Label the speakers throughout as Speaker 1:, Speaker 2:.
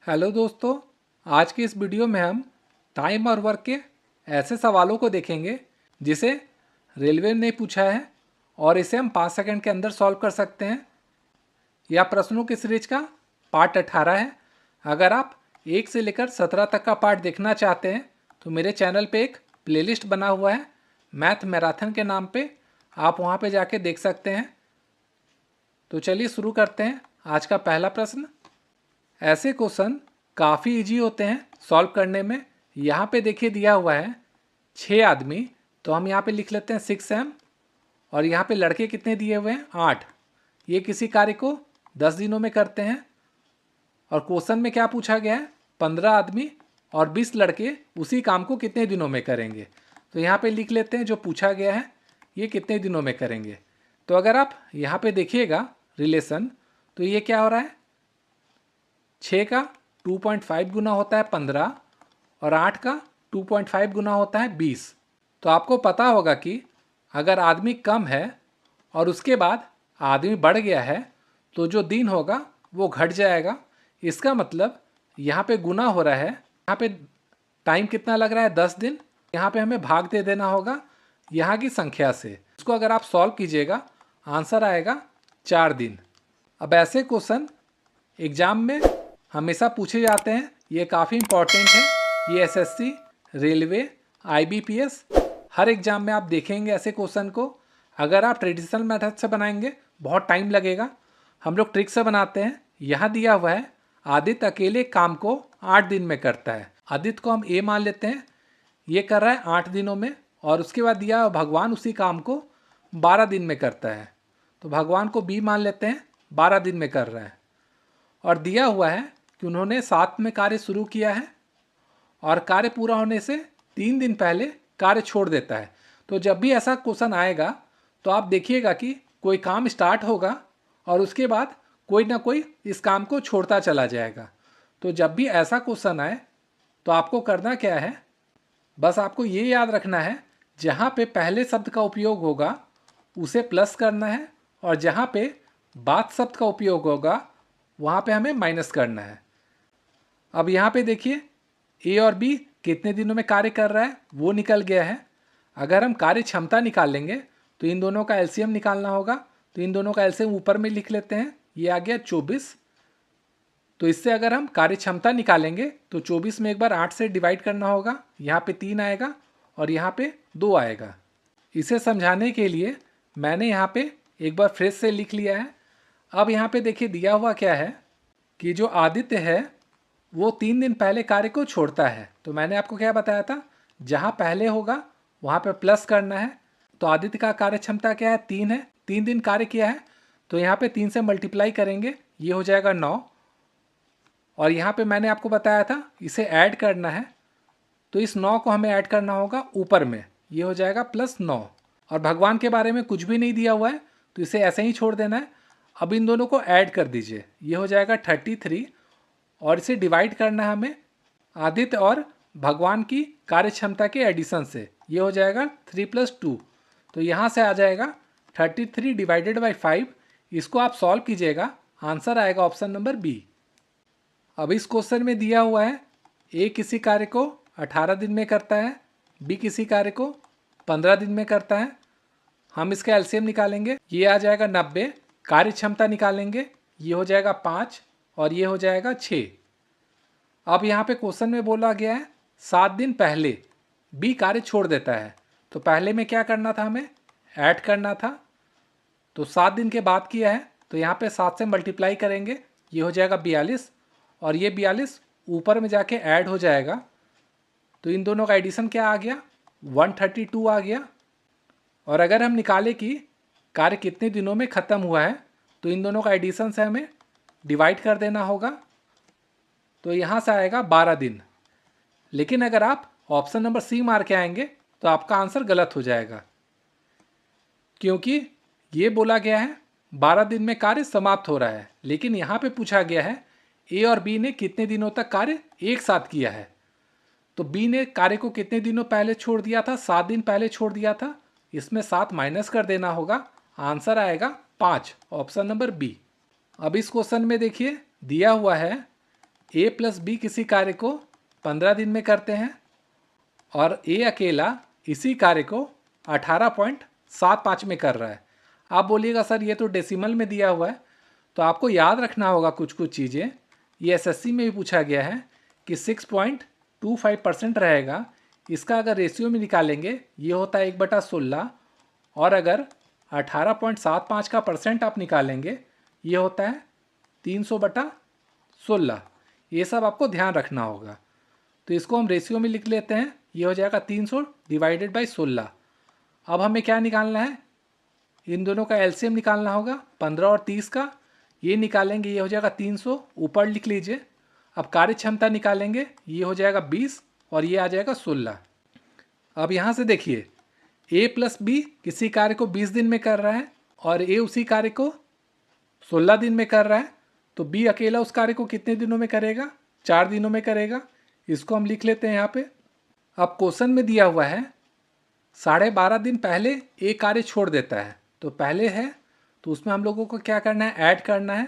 Speaker 1: Hello दोस्तों। आज की इस वीडियो में हम टाइम और वर्क के ऐसे सवालों को देखेंगे जिसे रेलवे ने पूछा है और इसे हम 5 सेकंड के अंदर सॉल्व कर सकते हैं। यह प्रश्नों की सीरीज का पार्ट 18 है। अगर आप 1 से लेकर 17 तक का पार्ट देखना चाहते हैं तो मेरे चैनल पे एक प्लेलिस्ट बना हुआ है मैथ मैराथन के नाम पे, आप वहाँ पे जाके देख सकते हैं। तो चलिए शुरू करते हैं। आज का पहला प्रश्न, ऐसे क्वेश्चन काफ़ी इजी होते हैं सॉल्व करने में। यहाँ पे देखिए दिया हुआ है 6 आदमी, तो हम यहाँ पे लिख लेते हैं 6m। और यहाँ पे लड़के कितने दिए हुए हैं 8। ये किसी कार्य को 10 दिनों में करते हैं। और क्वेश्चन में क्या पूछा गया है, 15 आदमी और 20 लड़के उसी काम को कितने दिनों में करेंगे। तो यहाँ पे लिख लेते हैं जो पूछा गया है ये कितने दिनों में करेंगे। तो अगर आप यहाँ पे देखिएगा रिलेशन, तो ये क्या हो रहा है, 6 का 2.5 गुना होता है 15 और 8 का 2.5 गुना होता है 20। तो आपको पता होगा कि अगर आदमी कम है और उसके बाद आदमी बढ़ गया है तो जो दिन होगा वो घट जाएगा। इसका मतलब यहाँ पे गुना हो रहा है, यहाँ पे टाइम कितना लग रहा है 10 दिन। यहाँ पे हमें भाग दे देना होगा यहाँ की संख्या से। इसको अगर आप सॉल्व कीजिएगा आंसर आएगा 4 दिन। अब ऐसे क्वेश्चन एग्ज़ाम में हमेशा पूछे जाते हैं, ये काफ़ी इम्पॉर्टेंट है। ये एसएससी, रेलवे, आईबीपीएस हर एग्ज़ाम में आप देखेंगे ऐसे क्वेश्चन को। अगर आप ट्रेडिशनल मेथड से बनाएंगे बहुत टाइम लगेगा, हम लोग ट्रिक से बनाते हैं। यहाँ दिया हुआ है आदित्य अकेले काम को 8 दिन में करता है। आदित्य को हम ए मान लेते हैं, ये कर रहा है 8 दिनों में। और उसके बाद दिया हुआ भगवान उसी काम को 12 दिन में करता है, तो भगवान को बी मान लेते हैं, 12 दिन में कर रहा है। और दिया हुआ है कि उन्होंने 7 में कार्य शुरू किया है और कार्य पूरा होने से 3 दिन पहले कार्य छोड़ देता है। तो जब भी ऐसा क्वेश्चन आएगा तो आप देखिएगा कि कोई काम स्टार्ट होगा और उसके बाद कोई ना कोई इस काम को छोड़ता चला जाएगा। तो जब भी ऐसा क्वेश्चन आए तो आपको करना क्या है, बस आपको ये याद रखना है जहाँ पे पहले शब्द का उपयोग होगा उसे प्लस करना है और जहाँ पे बाद शब्द का उपयोग होगा वहाँ पे हमें माइनस करना है। अब यहाँ पे देखिए ए और बी कितने दिनों में कार्य कर रहा है वो निकल गया है। अगर हम कार्य क्षमता निकालेंगे तो इन दोनों का एलसीएम निकालना होगा। तो इन दोनों का एलसीएम ऊपर में लिख लेते हैं, ये आ गया 24। तो इससे अगर हम कार्य क्षमता निकालेंगे तो 24 में एक बार 8 से डिवाइड करना होगा, यहाँ पे 3 आएगा और यहाँ पे 2 आएगा। इसे समझाने के लिए मैंने यहाँ पे एक बार फ्रेश से लिख लिया है। अब यहाँ पे देखिए दिया हुआ क्या है कि जो आदित्य है वो 3 दिन पहले कार्य को छोड़ता है। तो मैंने आपको क्या बताया था, जहाँ पहले होगा वहाँ पे प्लस करना है। तो आदित्य का कार्य क्षमता क्या है 3 है, 3 दिन कार्य किया है, तो यहाँ पे 3 से मल्टीप्लाई करेंगे, ये हो जाएगा 9। और यहाँ पे मैंने आपको बताया था इसे ऐड करना है, तो इस 9 को हमें ऐड करना होगा ऊपर में, ये हो जाएगा +9। और भगवान के बारे में कुछ भी नहीं दिया हुआ है तो इसे ऐसे ही छोड़ देना है। अब इन दोनों को ऐड कर दीजिए, ये हो जाएगा 33। और इसे डिवाइड करना है हमें आदित्य और भगवान की कार्य क्षमता के एडिशन से, ये हो जाएगा 3 + 2। तो यहाँ से आ जाएगा 33 डिवाइडेड बाई 5। इसको आप सॉल्व कीजिएगा, आंसर आएगा ऑप्शन नंबर बी। अब इस क्वेश्चन में दिया हुआ है ए किसी कार्य को 18 दिन में करता है, बी किसी कार्य को 15 दिन में करता है। हम इसका एलसीएम निकालेंगे, ये आ जाएगा 90। कार्य क्षमता निकालेंगे, ये हो जाएगा 5 और ये हो जाएगा 6। अब यहाँ पे क्वेश्चन में बोला गया है 7 दिन पहले बी कार्य छोड़ देता है। तो पहले में क्या करना था, हमें ऐड करना था। तो 7 दिन के बाद किया है तो यहाँ पे 7 से मल्टीप्लाई करेंगे, ये हो जाएगा 42 और ये 42 ऊपर में जाके ऐड हो जाएगा। तो इन दोनों का एडिशन क्या आ गया, 132 आ गया। और अगर हम निकालें कि कार्य कितने दिनों में ख़त्म हुआ है तो इन दोनों का एडिशन से हमें डिवाइड कर देना होगा, तो यहाँ से आएगा 12 दिन। लेकिन अगर आप ऑप्शन नंबर सी मार के आएंगे तो आपका आंसर गलत हो जाएगा, क्योंकि ये बोला गया है 12 दिन में कार्य समाप्त हो रहा है। लेकिन यहाँ पे पूछा गया है ए और बी ने कितने दिनों तक कार्य एक साथ किया है। तो बी ने कार्य को कितने दिनों पहले छोड़ दिया था, 7 दिन पहले छोड़ दिया था। इसमें 7 माइनस कर देना होगा, आंसर आएगा 5, ऑप्शन नंबर बी। अब इस क्वेश्चन में देखिए दिया हुआ है ए प्लस बी किसी कार्य को 15 दिन में करते हैं और ए अकेला इसी कार्य को 18.75 में कर रहा है। आप बोलिएगा सर ये तो डेसिमल में दिया हुआ है, तो आपको याद रखना होगा कुछ चीज़ें। ये एसएससी में भी पूछा गया है कि 6.25% रहेगा। इसका अगर रेशियो में निकालेंगे ये होता है 1/16, और अगर 18.75 का परसेंट आप निकालेंगे ये होता है 300/16। ये सब आपको ध्यान रखना होगा। तो इसको हम रेशियो में लिख लेते हैं, ये हो जाएगा 300 डिवाइडेड बाई 16। अब हमें क्या निकालना है, इन दोनों का एलसीएम निकालना होगा 15 और 30 का। ये निकालेंगे ये हो जाएगा 300, ऊपर लिख लीजिए। अब कार्य क्षमता निकालेंगे ये हो जाएगा 20 और ये आ जाएगा 16। अब यहाँ से देखिए ए प्लस बी किसी कार्य को 20 दिन में कर रहा है और ए उसी कार्य को 16 दिन में कर रहा है, तो बी अकेला उस कार्य को कितने दिनों में करेगा, 4 दिनों में करेगा। इसको हम लिख लेते हैं यहाँ पे। अब क्वेश्चन में दिया हुआ है 12.5 दिन पहले ए कार्य छोड़ देता है, तो पहले है तो उसमें हम लोगों को क्या करना है, ऐड करना है।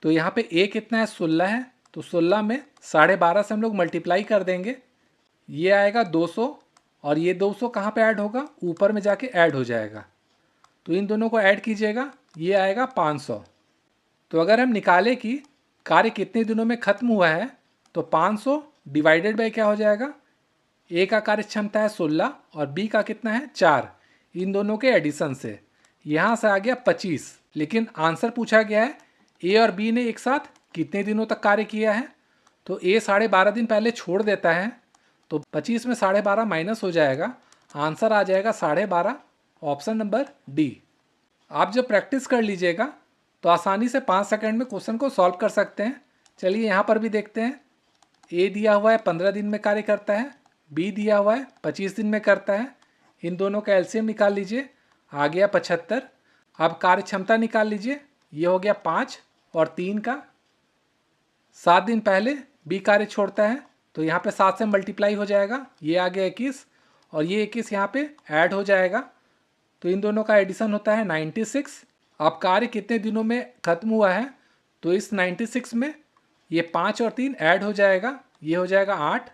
Speaker 1: तो यहाँ पे ए कितना है, 16 है, तो 16 में 12.5 से हम लोग मल्टीप्लाई कर देंगे, ये आएगा 200, और ये 200 कहाँ पे ऐड होगा, ऊपर में जाके ऐड हो जाएगा। तो इन दोनों को ऐड कीजिएगा, ये आएगा 500। तो अगर हम निकालें कि कार्य कितने दिनों में खत्म हुआ है, तो 500 डिवाइडेड बाई क्या हो जाएगा, ए का कार्य क्षमता है 16 और बी का कितना है 4, इन दोनों के एडिशन से यहाँ से आ गया 25। लेकिन आंसर पूछा गया है ए और बी ने एक साथ कितने दिनों तक कार्य किया है, तो ए 12.5 दिन पहले छोड़ देता है, तो 25 में 12.5 माइनस हो जाएगा, आंसर आ जाएगा 12.5, ऑप्शन नंबर डी। आप जब प्रैक्टिस कर लीजिएगा तो आसानी से 5 सेकंड में क्वेश्चन को सॉल्व कर सकते हैं। चलिए यहाँ पर भी देखते हैं। ए दिया हुआ है 15 दिन में कार्य करता है, बी दिया हुआ है 25 दिन में करता है। इन दोनों का एलसीएम निकाल लीजिए, आ गया 75। अब कार्य क्षमता निकाल लीजिए, ये हो गया 5 और 3 का। 7 दिन पहले बी कार्य छोड़ता है, तो यहाँ पे 7 से मल्टीप्लाई हो जाएगा, ये आ गया 21, और ये 21 यहाँ पे ऐड हो जाएगा, तो इन दोनों का एडिशन होता है 96। अब कार्य कितने दिनों में खत्म हुआ है, तो इस 96 में ये 5 और 3 ऐड हो जाएगा, ये हो जाएगा 8।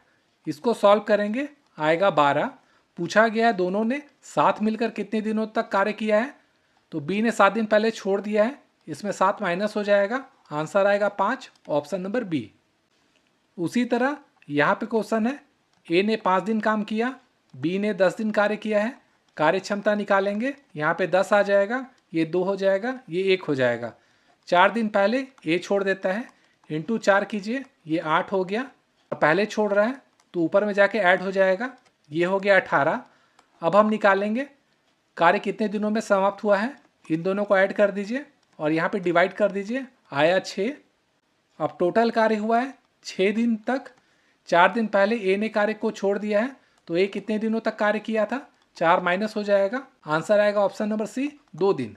Speaker 1: इसको सॉल्व करेंगे, आएगा 12। पूछा गया है दोनों ने साथ मिलकर कितने दिनों तक कार्य किया है, तो बी ने 7 दिन पहले छोड़ दिया है, इसमें 7 माइनस हो जाएगा, आंसर आएगा 5, ऑप्शन नंबर बी। उसी तरह यहाँ पे क्वेश्चन है, ए ने 5 दिन काम किया, बी ने 10 दिन कार्य किया है। कार्य क्षमता निकालेंगे, यहाँ पे 10 आ जाएगा, ये 2 हो जाएगा, ये 1 हो जाएगा। 4 दिन पहले ए छोड़ देता है, इंटू 4 कीजिए, ये 8 हो गया। पहले छोड़ रहा है तो ऊपर में जाके ऐड हो जाएगा, ये हो गया 18। अब हम निकालेंगे कार्य कितने दिनों में समाप्त हुआ है, इन दोनों को ऐड कर दीजिए और यहाँ पे डिवाइड कर दीजिए, आया 6। अब टोटल कार्य हुआ है 6 दिन तक। 4 दिन पहले ए ने कार्य को छोड़ दिया है, तो ए कितने दिनों तक कार्य किया था, 4 माइनस हो जाएगा, आंसर आएगा ऑप्शन नंबर सी, 2 दिन।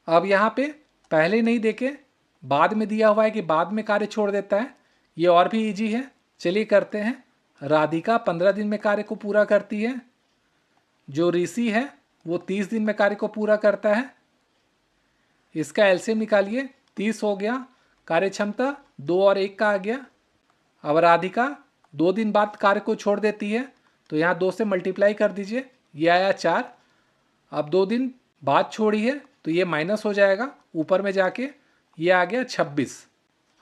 Speaker 1: अब यहाँ पे पहले नहीं देखे, बाद में दिया हुआ है कि बाद में कार्य छोड़ देता है, ये और भी इजी है, चलिए करते हैं। राधिका 15 दिन में कार्य को पूरा करती है, जो ऋषि है वो 30 दिन में कार्य को पूरा करता है। इसका एलसीएम निकालिए, 30 हो गया, कार्य क्षमता 2 और 1 का आ गया। अब राधिका 2 दिन बाद कार्य को छोड़ देती है, तो यहाँ 2 से मल्टीप्लाई कर दीजिए, ये आया 4। अब 2 दिन बाद छोड़ी है, तो ये माइनस हो जाएगा, ऊपर में जाके ये आ गया 26।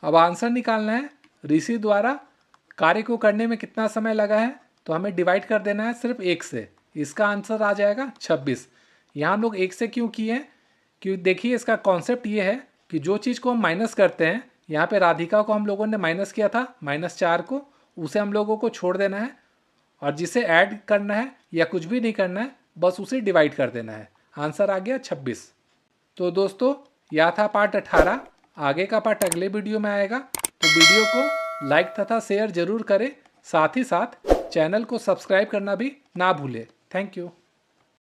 Speaker 1: अब आंसर निकालना है, ऋषि द्वारा कार्य को करने में कितना समय लगा है, तो हमें डिवाइड कर देना है सिर्फ 1 से, इसका आंसर आ जाएगा 26। यहाँ हम लोग 1 से क्यों किए हैं, क्योंकि देखिए इसका कॉन्सेप्ट ये है कि जो चीज़ को हम माइनस करते हैं, यहाँ पे राधिका को हम लोगों ने माइनस किया था -4 को, उसे हम लोगों को छोड़ देना है, और जिसे ऐड करना है या कुछ भी नहीं करना है, बस उसे डिवाइड कर देना है। आंसर आ गया 26। तो दोस्तों यह था पार्ट 18, आगे का पार्ट अगले वीडियो में आएगा, तो वीडियो को लाइक तथा शेयर जरूर करें, साथ ही साथ चैनल को सब्सक्राइब करना भी ना भूलें। Thank you.